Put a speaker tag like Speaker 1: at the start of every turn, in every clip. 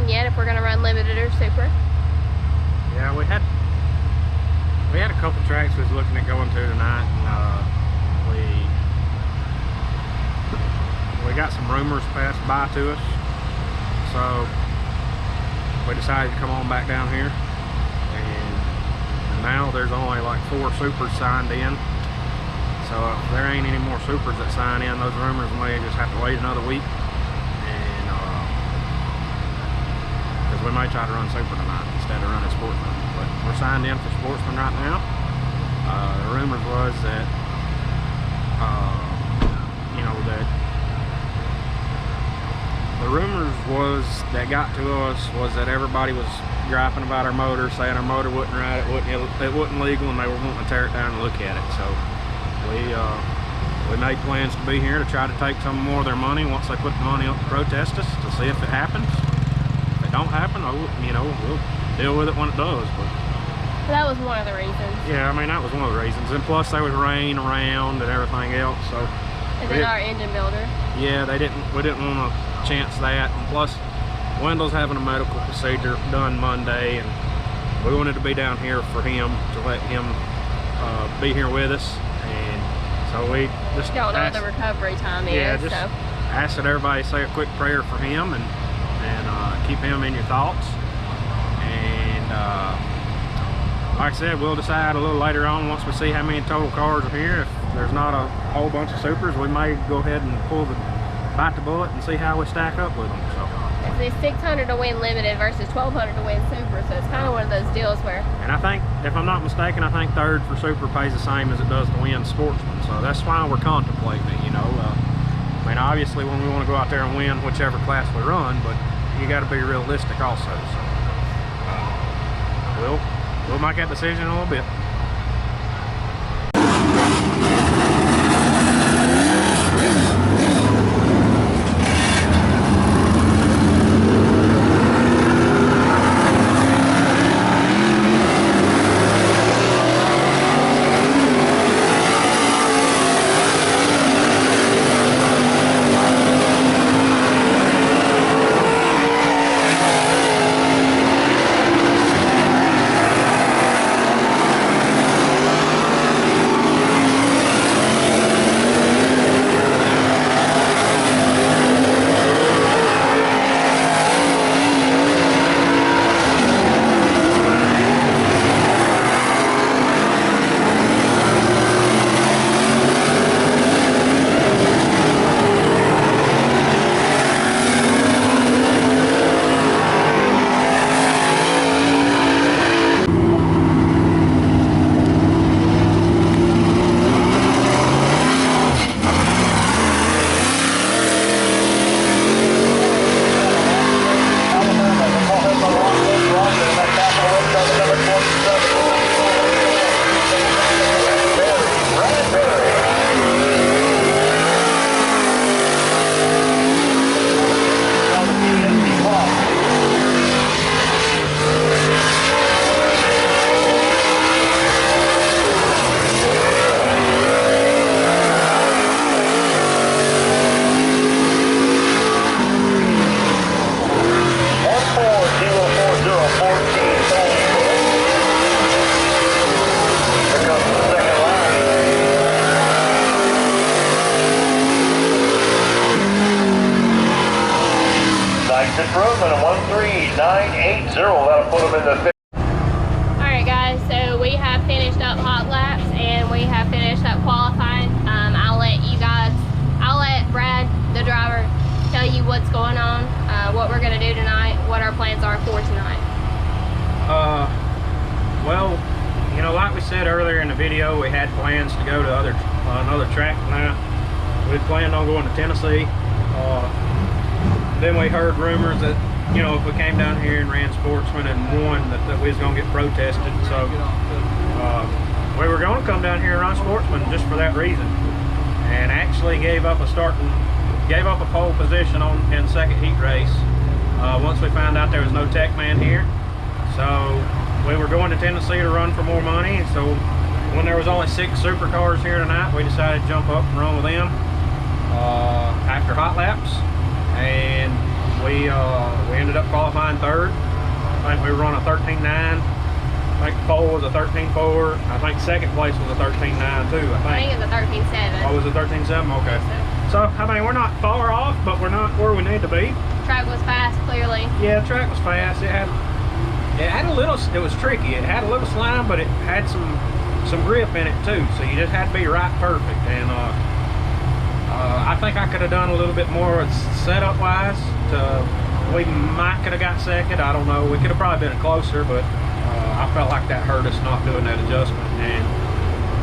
Speaker 1: deciding yet if we're gonna run limited or super.
Speaker 2: Yeah, we had a couple tracks we was looking at going to tonight, and we got some rumors passed by to us, so we decided to come on back down here. And now there's only like 4 supers signed in, so if there ain't any more supers that sign in, those rumors may just have to wait another week. And because we may try to run super tonight instead of running sportsman, but we're signed in for sportsman right now. The rumors was that the rumors that got to us was that everybody was griping about our motor, saying our motor wasn't right, it wasn't legal, and they were wanting to tear it down and look at it. So we made plans to be here to try to take some more of their money once they put the money up to protest us, to see if it happens. If it don't happen, we'll deal with it when it does. But
Speaker 1: that was one of the reasons.
Speaker 2: Yeah, I mean, that was one of the reasons. And plus there was rain around and everything else, so.
Speaker 1: And then our engine builder.
Speaker 2: Yeah, we didn't want to chance that. And plus, Wendell's having a medical procedure done Monday, and we wanted to be down here for him, to let him be here with us. And so we just
Speaker 1: don't know what the recovery time
Speaker 2: is.
Speaker 1: Yeah,
Speaker 2: just ask that everybody say a quick prayer for him, and keep him in your thoughts. And like I said, we'll decide a little later on, once we see how many total cars are here. If there's not a whole bunch of supers, we may go ahead and bite the bullet and see how we stack up with them. So
Speaker 1: it's 600 to win limited versus 1200 to win super, so it's kind of one of those deals where.
Speaker 2: And I think, if I'm not mistaken, I think third for super pays the same as it does to win sportsman. So that's why we're contemplating it. I mean, obviously, when we want to go out there and win whichever class we run, but you got to be realistic also. So we'll make that decision in a little bit.
Speaker 3: Improvement of 13980. That'll put them in the.
Speaker 1: Alright guys, so we have finished up hot laps and we have finished up qualifying. I'll let Brad, the driver, tell you what's going on, what we're going to do tonight, what our plans are for tonight.
Speaker 2: Well, like we said earlier in the video, we had plans to go to another track tonight. We planned on going to Tennessee. Then we heard rumors that, if we came down here and ran sportsman and won, that we was going to get protested. So we were going to come down here and run sportsman just for that reason, and actually gave up a pole position in second heat race once we found out there was no tech man here. So we were going to Tennessee to run for more money. So when there was only 6 supercars here tonight, we decided to jump up and run with them after hot laps. And We ended up qualifying third. I think we were on a 13.9. I think pole was a 13.4. I think second place was a 13.9 too.
Speaker 1: I think it's a 13.7.
Speaker 2: Oh, was it 13.7? Okay. So, I mean, we're not far off, but we're not where we need to be.
Speaker 1: Track was fast, clearly.
Speaker 2: Yeah, the track was fast. It had a little, it was tricky. It had a little slime, but it had some grip in it too. So you just had to be right perfect. And I think I could have done a little bit more setup wise. We might could have got second. I don't know. We could have probably been closer, but I felt like that hurt us not doing that adjustment.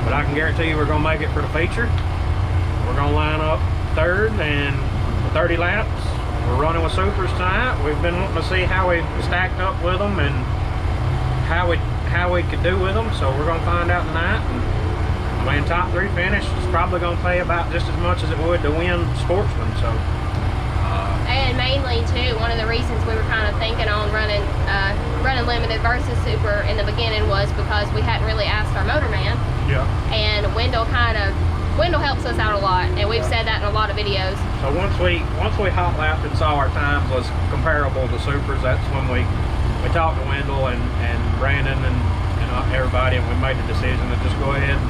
Speaker 2: But I can guarantee you we're going to make it for the feature. We're going to line up third and 30 laps. We're running with supers tonight. We've been wanting to see how we stacked up with them and how we could do with them. So we're going to find out tonight. And I mean, top 3 finish is probably going to pay about just as much as it would to win Sportsman. So.
Speaker 1: And mainly too, one of the reasons we were kind of thinking on running limited versus super in the beginning was because we hadn't really asked our motorman.
Speaker 2: Yeah.
Speaker 1: And Wendell helps us out a lot, and we've said that in a lot of videos.
Speaker 2: So once we hot lapped and saw our times was comparable to supers, that's when we talked to Wendell and Brandon and everybody, and we made the decision to just go ahead and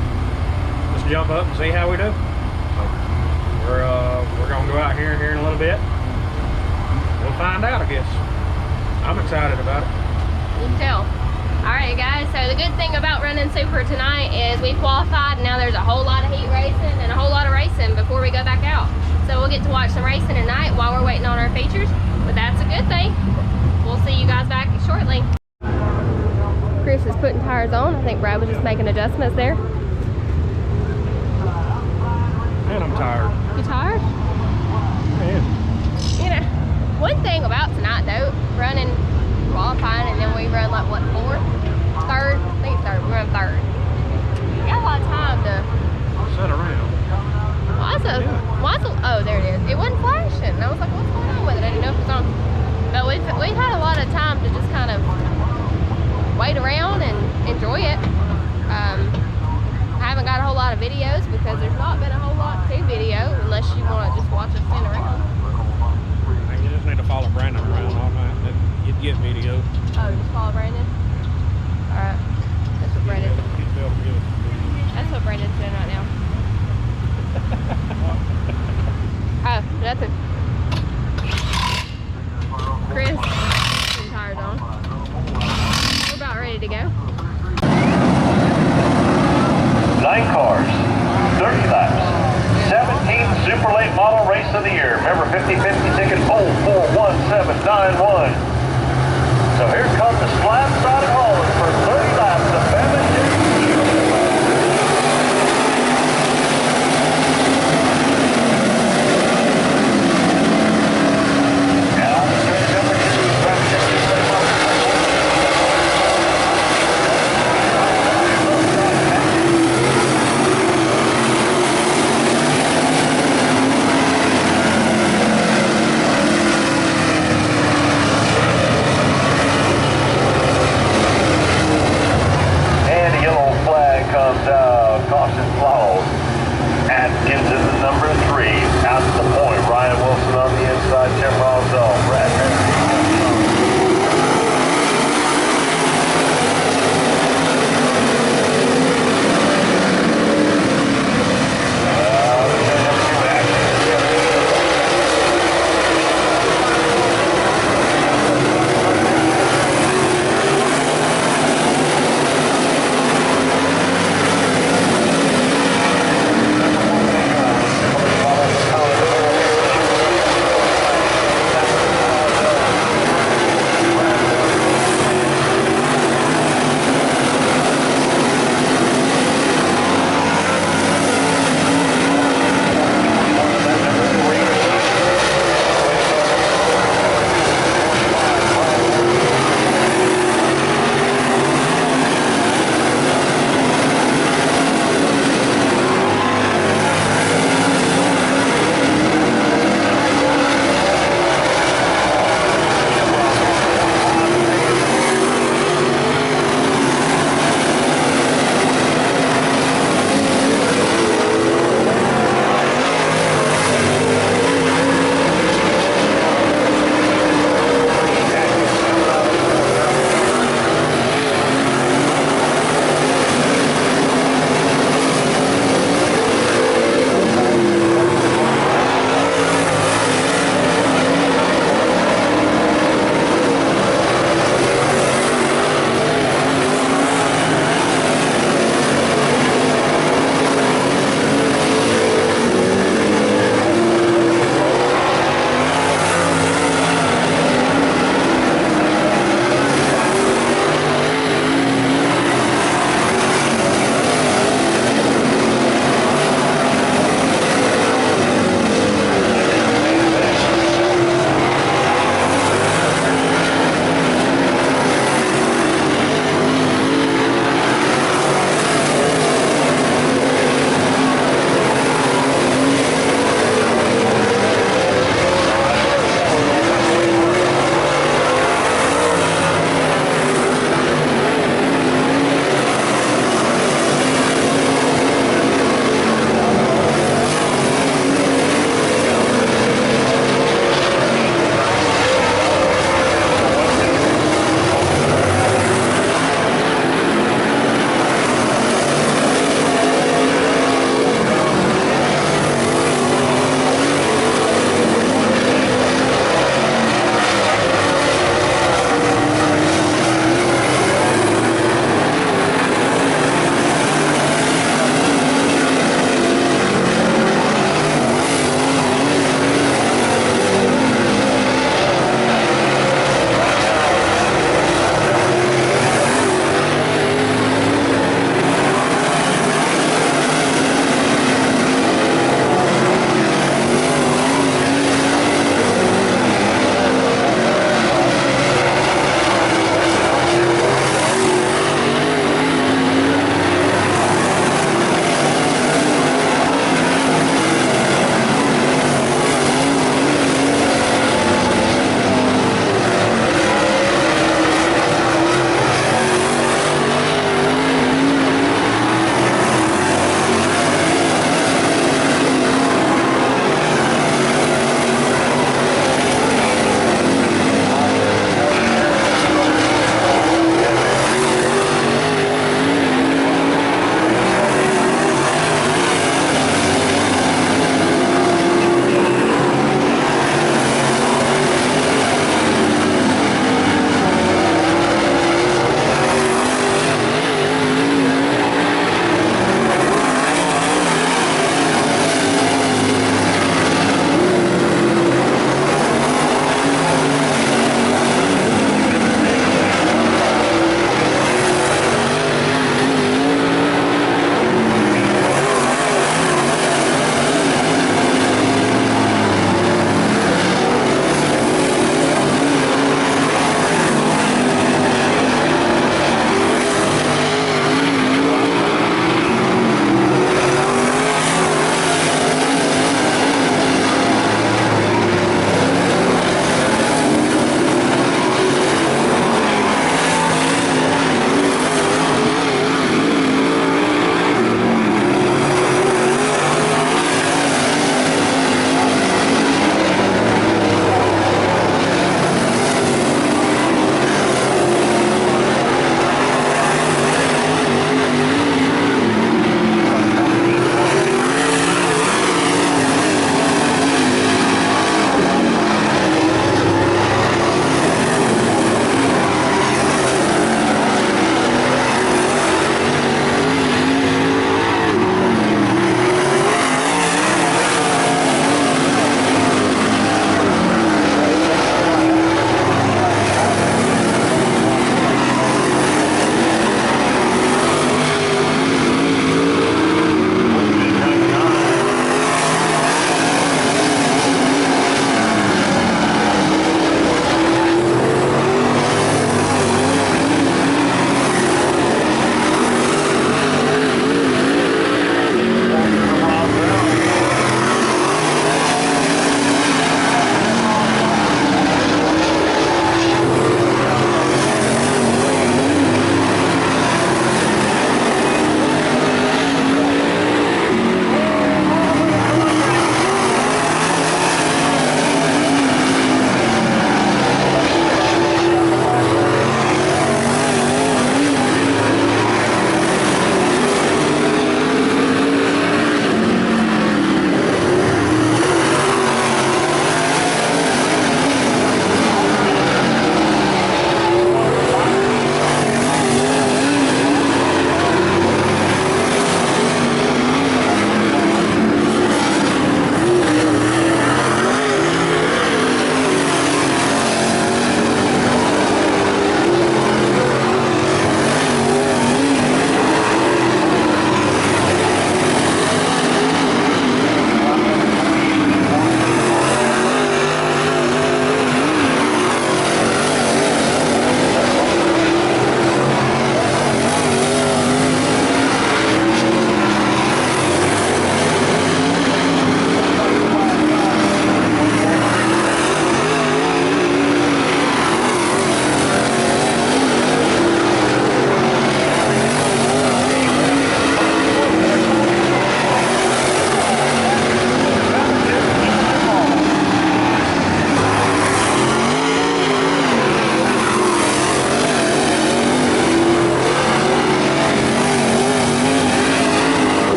Speaker 2: just jump up and see how we do. So we're gonna go out here in a little bit. We'll find out, I guess. I'm excited about it.
Speaker 1: You can tell. Alright guys, so the good thing about running super tonight is we qualified, and now there's a whole lot of heat racing and a whole lot of racing before we go back out. So we'll get to watch some racing tonight while we're waiting on our features, but that's a good thing. We'll see you guys back shortly. Chris is putting tires on. I think Brad was just making adjustments there.
Speaker 2: And I'm tired.
Speaker 1: You tired?
Speaker 2: Man.
Speaker 1: You know, one thing about tonight though, running, qualifying, and then we run like what, fourth? Third? I think it's third. We run third. We got a lot of time to
Speaker 2: Sit around.
Speaker 1: oh, there it is. It wasn't flashing. And I was like, what's going on with it? I didn't know if it was on. But we've had a lot of time to just kind of wait around and enjoy it. I haven't got a whole lot of videos because there's not been a whole lot to video unless you want to just watch us spin around.
Speaker 2: You just need to follow Brandon around all night. Then you'd get video.
Speaker 1: Oh, just follow Brandon? Alright. That's what Brandon. That's what Brandon's doing right now. Oh, nothing. Chris, putting tires on. We're about ready to go.
Speaker 3: 9 cars, 30 laps, 17th Super Late Model Race of the Year. Remember, 50/50 ticket poll 41791. So here comes the slab-sided hauler for 30 laps of FMJ.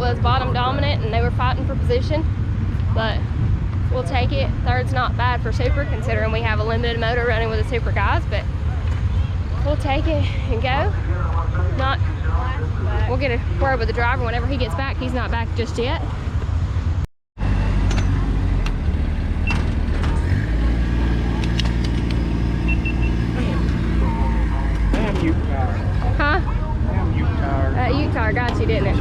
Speaker 1: was bottom dominant and they were fighting for position, but we'll take it. Third's not bad for super, considering we have a limited motor running with the super guys, but we'll take it and go. We'll get a word with the driver whenever he gets back. He's not back just yet.
Speaker 2: Damn yuke tire.
Speaker 1: Huh?
Speaker 2: Damn yuke tire.
Speaker 1: That yuke tire got you, didn't it?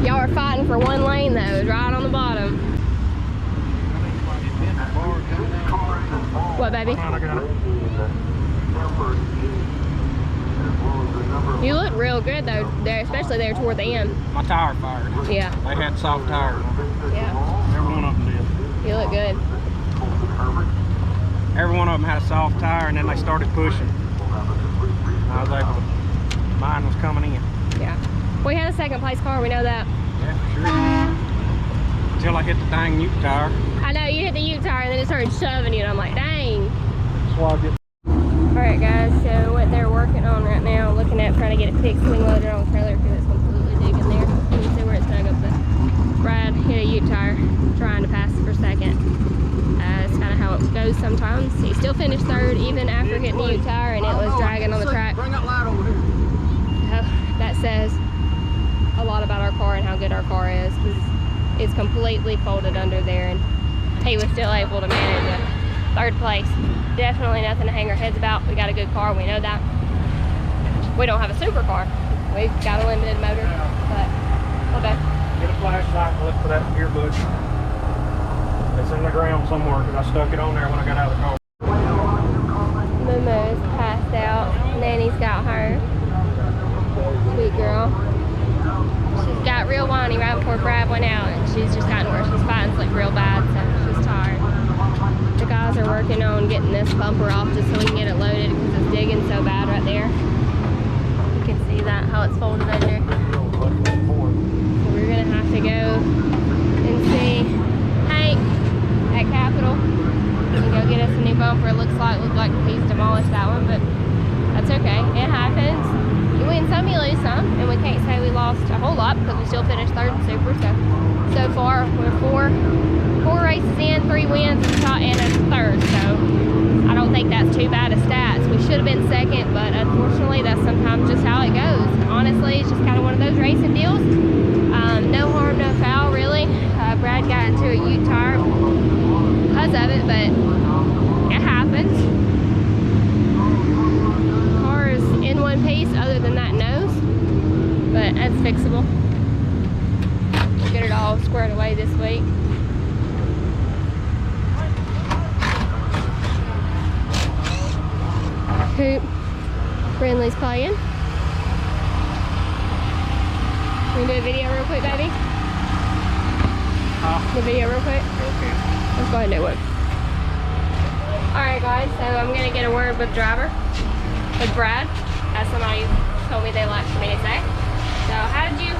Speaker 1: Y'all are fighting for one lane though, it's right on the bottom. What, baby?
Speaker 2: I got it.
Speaker 1: You look real good though, there, especially there toward the end.
Speaker 2: My tire fired.
Speaker 1: Yeah.
Speaker 2: They had soft tires.
Speaker 1: Yeah.
Speaker 2: Every one of them did.
Speaker 1: You look good.
Speaker 2: Every one of them had a soft tire, and then they started pushing. I was able to, mine was coming in.
Speaker 1: Yeah. We had a second place car, we know that.
Speaker 2: Yeah, for sure. Until I hit the dang yuke tire.
Speaker 1: I know, you hit the yuke tire and then it started shoving you and I'm like, dang.
Speaker 2: Swagged it.
Speaker 1: Alright guys, so what they're working on right now, looking at trying to get it fixed, swing loaded on the trailer because it's completely digging there. You can see where it's dug up, but Brad hit a yuke tire trying to pass for second. It's kind of how it goes sometimes. He still finished third even after hitting the yuke tire and it was dragging on the track.
Speaker 4: Bring that light over here.
Speaker 1: That says a lot about our car and how good our car is, because it's completely folded under there and he was still able to manage it. Third place. Definitely nothing to hang our heads about. We got a good car, we know that. We don't have a super car. We've got a limited motor, but okay.
Speaker 2: Get a flashlight and look for that earbud. It's in the ground somewhere because I stuck it on there when I got out of the car.
Speaker 1: Momo's passed out. Nanny's got her. Sweet girl. She's got real whiny right before Brad went out, and she's just gotten worse. She's fighting like real bad, so she's tired. The guys are working on getting this bumper off just so we can get it loaded because it's digging so bad right there. You can see that, how it's folded under. So we're gonna have to go and see Hank at Capitol and go get us a new bumper. It looks like he's demolished that one, but that's okay. It happens. You win some, you lose some, and we can't say we lost a whole lot because we still finished third in super. So far we're four races in, 3 wins and a third. So I don't think that's too bad of stats. We should have been second, but unfortunately that's sometimes just how it goes. Honestly, it's just kind of one of those racing deals. No harm, no foul, really. Brad got into a yuke tire because of it, but it happens. The car is in one piece other than that nose, but that's fixable. We'll get it all squared away this week. Hoop. Brindley's playing. We can do a video real quick, baby? The video real quick?
Speaker 2: Okay.
Speaker 1: Let's go ahead and do it. Alright guys, so I'm going to get a word with the driver, with Brad, as somebody told me they like for me to say. So how did you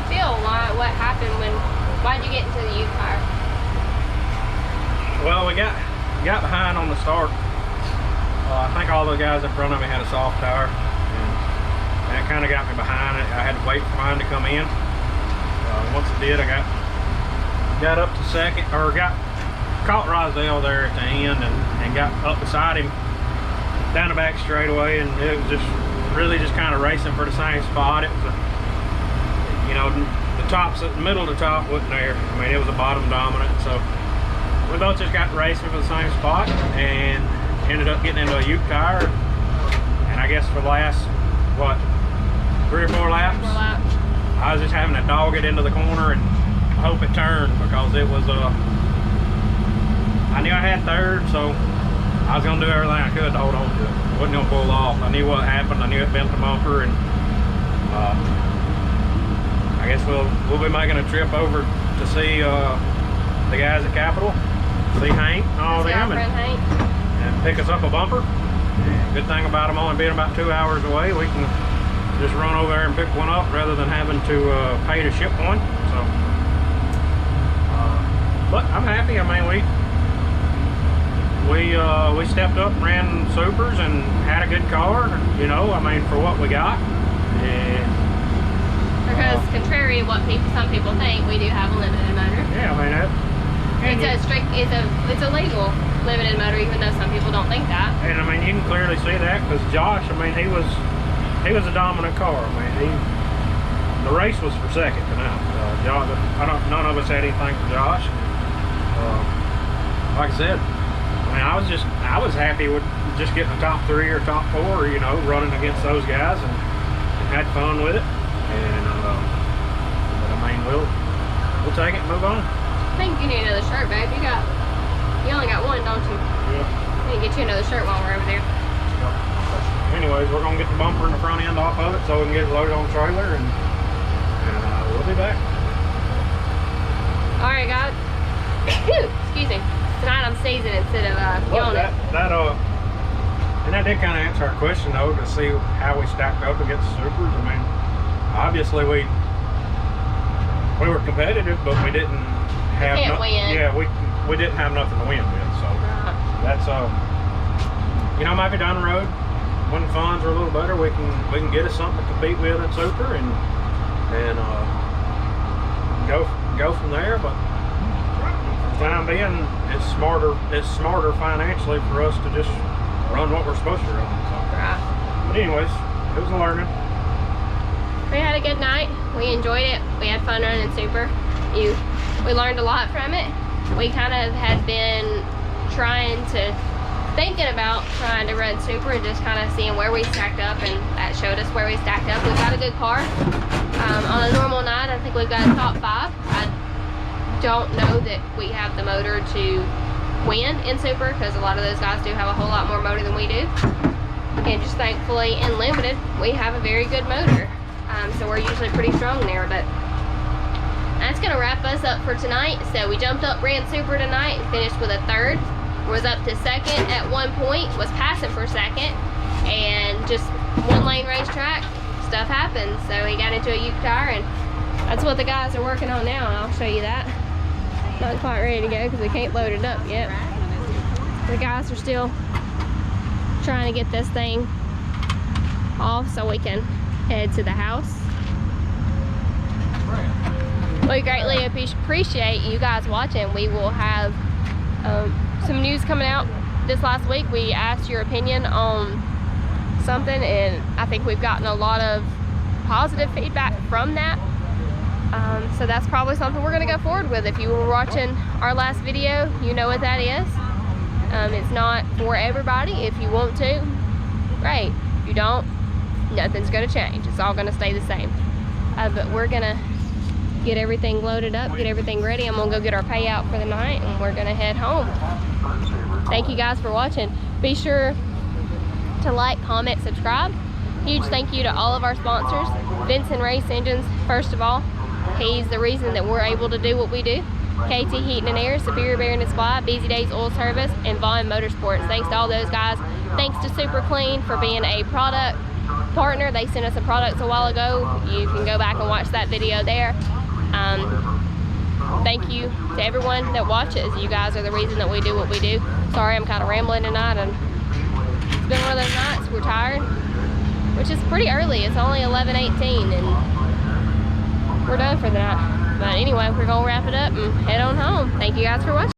Speaker 1: feel? What happened why'd you get into the yuke tire?
Speaker 2: Well, we got behind on the start. I think all the guys in front of me had a soft tire, and that kind of got me behind it. I had to wait for mine to come in. Once it did, I got up to second, or caught Rosdale there at the end, and got up beside him down the back straightaway, and it was just really just kind of racing for the same spot. It was the middle of the top wasn't there. I mean, it was a bottom dominant, so we both just got racing for the same spot and ended up getting into a yuke tire. And I guess for the last, what, 3 or 4 laps?
Speaker 1: 4 laps.
Speaker 2: I was just having to dog it into the corner and hope it turned, because it was I knew I had third, so I was gonna do everything I could to hold on to it. Wasn't gonna pull off. I knew what happened. I knew it bent the bumper, and I guess we'll be making a trip over to see the guys at Capitol, see Hank and all them, and pick us up a bumper. Good thing about them only being about 2 hours away, we can just run over there and pick one up rather than having to pay to ship one. So, but I'm happy. I mean, we stepped up, ran supers, and had a good car. You know, I mean, for what we got, and
Speaker 1: Because contrary to what some people think, we do have a limited motor.
Speaker 2: Yeah, I mean that.
Speaker 1: It's a legal limited motor, even though some people don't think that.
Speaker 2: And I mean, you can clearly see that because Josh, I mean, he was a dominant car. I mean, the race was for second tonight. Josh, none of us had anything for Josh. Like I said, I mean, I was happy with just getting the top 3 or top 4, you know, running against those guys and had fun with it. And but I mean, we'll take it and move on.
Speaker 1: I think you need another shirt, babe. You only got one, don't you?
Speaker 2: Yeah.
Speaker 1: We need to get you another shirt while we're over there.
Speaker 2: Anyways, we're gonna get the bumper and the front end off of it so we can get it loaded on the trailer, and we'll be back.
Speaker 1: All right, guys. Excuse me. Tonight I'm sneezing instead of yawning.
Speaker 2: And that did kind of answer our question though, to see how we stacked up against the supers. I mean, obviously we were competitive, but we didn't have.
Speaker 1: Win.
Speaker 2: Yeah, we didn't have nothing to win with. So that's you know, maybe down the road when the funds are a little better, we can get us something to compete with in super and go from there. But for the time being, it's smarter financially for us to just run what we're supposed to run. So. But anyways, it was a learning.
Speaker 1: We had a good night. We enjoyed it. We had fun running super. We learned a lot from it. We kind of had been thinking about trying to run super and just kind of seeing where we stacked up, and that showed us where we stacked up. We've got a good car. On a normal night, I think we've got a top 5. I don't know that we have the motor to win in super because a lot of those guys do have a whole lot more motor than we do. And just thankfully in limited, we have a very good motor. So we're usually pretty strong there, but that's gonna wrap us up for tonight. So we jumped up, ran super tonight, and finished with a 3rd. Was up to 2nd at one point, was passing for 2nd, and just 1-lane racetrack, stuff happens. So he got into a yuke tire, and that's what the guys are working on now, and I'll show you that. Not quite ready to go because we can't load it up yet. The guys are still trying to get this thing off so we can head to the house. We greatly appreciate you guys watching. We will have some news coming out this last week. We asked your opinion on something, and I think we've gotten a lot of positive feedback from that. So that's probably something we're going to go forward with. If you were watching our last video, you know what that is. It's not for everybody. If you want to, great. If you don't, nothing's going to change. It's all going to stay the same. But we're going to get everything loaded up, get everything ready. I'm going to go get our payout for the night, and we're going to head home. Thank you guys for watching. Be sure to like, comment, subscribe. Huge thank you to all of our sponsors. Vinson Race Engines, first of all. He's the reason that we're able to do what we do. KT Heating and Air, Superior Bearing and Supply, Busy Days Oil Service, and Vaughn Motorsports. Thanks to all those guys. Thanks to Super Clean for being a product partner. They sent us some products a while ago. You can go back and watch that video there. Thank you to everyone that watches. You guys are the reason that we do what we do. Sorry, I'm kind of rambling tonight, and it's been one of those nights. We're tired, which is pretty early. It's only 11:18, and we're done for the night. But anyway, we're gonna wrap it up and head on home. Thank you guys for watching.